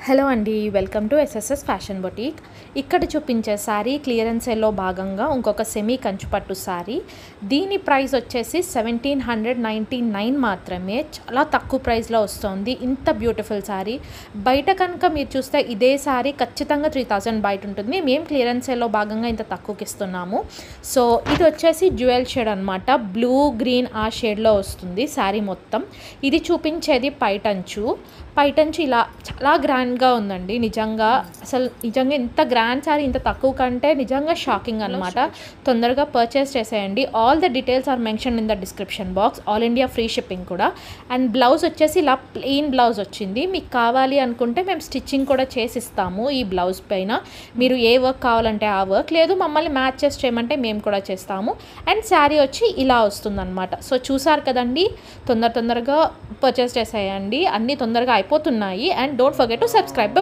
Hello అండి, welcome to SSS fashion boutique. ఇక్కడ చూపించే శారీ క్లియరెన్స్ సేల్లో భాగంగా ఇంకొక సెమీ కంచుపట్టు శారీ. దీని ప్రైస్ వచ్చేసి 1799 మాత్రమే. చాలా తక్కువ ప్రైస్లో వస్తుంది ఇంత బ్యూటిఫుల్ శారీ. బయట కనుక మీరు చూస్తే ఇదే శారీ ఖచ్చితంగా 3000 బయట ఉంటుంది. మేము క్లియరెన్స్ సేల్లో భాగంగా ఇంత తక్కువకి ఇస్తున్నాము. సో ఇది వచ్చేసి డ్యూయల్ షేడ్ అనమాట. బ్లూ గ్రీన్ ఆ షేడ్లో వస్తుంది శారీ మొత్తం. ఇది చూపించేది పైటంచు ఇలా చాలా గ్రాండ్గా ఉందండి. నిజంగా ఇంత గ్రాండ్ శారీ ఇంత తక్కువ కంటే నిజంగా షాకింగ్ అనమాట. తొందరగా పర్చేస్ చేసేయండి. All the details are mention in the description box. All India free shipping కూడా. అండ్ బ్లౌజ్ వచ్చేసి ఇలా ప్లెయిన్ బ్లౌజ్ వచ్చింది. మీకు కావాలి అనుకుంటే మేము స్టిచ్చింగ్ కూడా చేసిస్తాము ఈ బ్లౌజ్ పైన. మీరు ఏ వర్క్ కావాలంటే ఆ వర్క్, లేదు మమ్మల్ని మ్యాచెస్ చేయమంటే మేము కూడా చేస్తాము. అండ్ శారీ వచ్చి ఇలా వస్తుందన్నమాట. సో చూసారు కదండి, తొందరగా పర్చేస్ చేసేయండి. అన్నీ తొందరగా అయిపోతున్నాయి. And don't forget to subscribe.